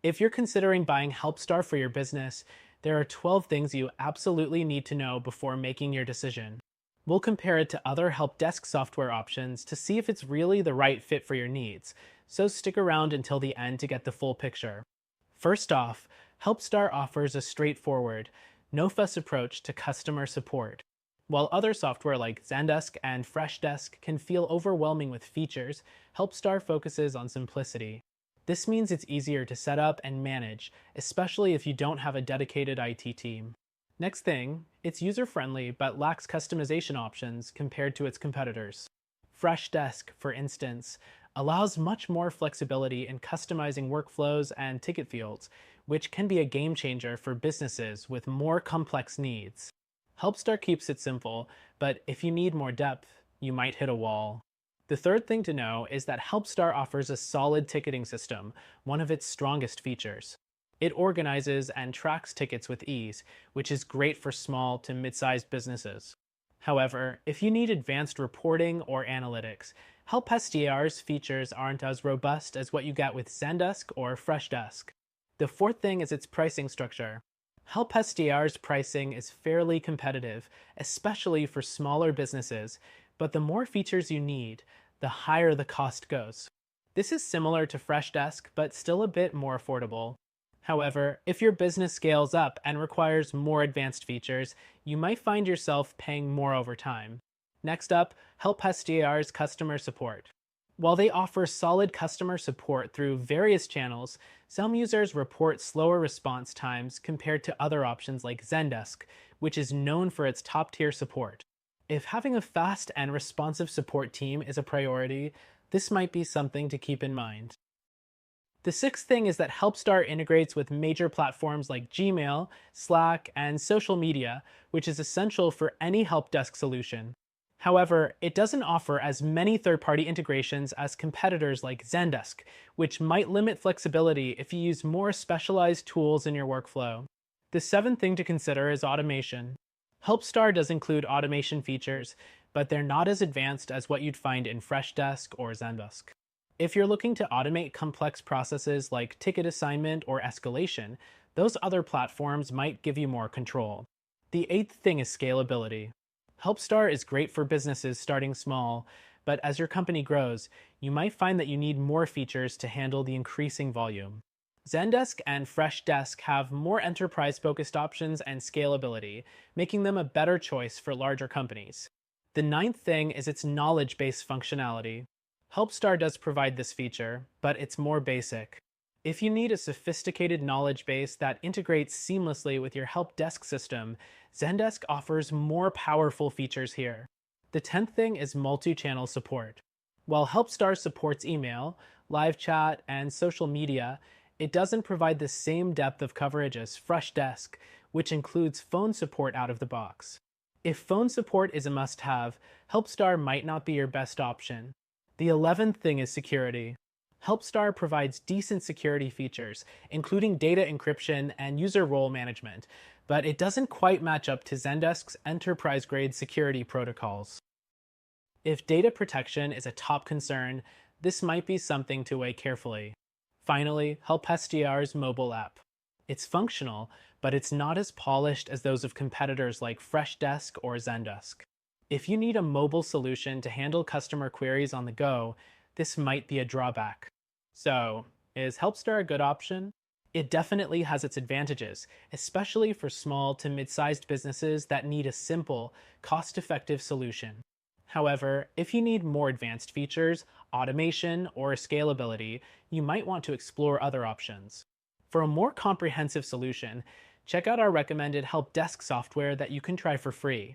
If you're considering buying HelpSTAR for your business, there are 12 things you absolutely need to know before making your decision. We'll compare it to other help desk software options to see if it's really the right fit for your needs, so stick around until the end to get the full picture. First off, HelpSTAR offers a straightforward, no-fuss approach to customer support. While other software like Zendesk and Freshdesk can feel overwhelming with features, HelpSTAR focuses on simplicity. This means it's easier to set up and manage, especially if you don't have a dedicated IT team. Next thing, it's user-friendly but lacks customization options compared to its competitors. Freshdesk, for instance, allows much more flexibility in customizing workflows and ticket fields, which can be a game changer for businesses with more complex needs. HelpSTAR keeps it simple, but if you need more depth, you might hit a wall. The third thing to know is that HelpSTAR offers a solid ticketing system, one of its strongest features. It organizes and tracks tickets with ease, which is great for small to mid-sized businesses. However, if you need advanced reporting or analytics, HelpSTAR's features aren't as robust as what you get with Zendesk or Freshdesk. The fourth thing is its pricing structure. HelpSTAR's pricing is fairly competitive, especially for smaller businesses, but the more features you need, the higher the cost goes. This is similar to Freshdesk, but still a bit more affordable. However, if your business scales up and requires more advanced features, you might find yourself paying more over time. Next up, HelpSTAR's customer support. While they offer solid customer support through various channels, some users report slower response times compared to other options like Zendesk, which is known for its top-tier support. If having a fast and responsive support team is a priority, this might be something to keep in mind. The sixth thing is that HelpSTAR integrates with major platforms like Gmail, Slack, and social media, which is essential for any help desk solution. However, it doesn't offer as many third-party integrations as competitors like Zendesk, which might limit flexibility if you use more specialized tools in your workflow. The seventh thing to consider is automation. HelpSTAR does include automation features, but they're not as advanced as what you'd find in Freshdesk or Zendesk. If you're looking to automate complex processes like ticket assignment or escalation, those other platforms might give you more control. The eighth thing is scalability. HelpSTAR is great for businesses starting small, but as your company grows, you might find that you need more features to handle the increasing volume. Zendesk and Freshdesk have more enterprise-focused options and scalability, making them a better choice for larger companies. The ninth thing is its knowledge-based functionality. HelpSTAR does provide this feature, but it's more basic. If you need a sophisticated knowledge base that integrates seamlessly with your help desk system, Zendesk offers more powerful features here. The 10th thing is multi-channel support. While HelpSTAR supports email, live chat, and social media, it doesn't provide the same depth of coverage as Freshdesk, which includes phone support out of the box. If phone support is a must-have, HelpSTAR might not be your best option. The 11th thing is security. HelpSTAR provides decent security features, including data encryption and user role management, but it doesn't quite match up to Zendesk's enterprise-grade security protocols. If data protection is a top concern, this might be something to weigh carefully. Finally, HelpSTAR's mobile app. It's functional, but it's not as polished as those of competitors like Freshdesk or Zendesk. If you need a mobile solution to handle customer queries on the go, this might be a drawback. So, is HelpSTAR a good option? It definitely has its advantages, especially for small to mid-sized businesses that need a simple, cost-effective solution. However, if you need more advanced features, automation, or scalability, you might want to explore other options. For a more comprehensive solution, check out our recommended help desk software that you can try for free.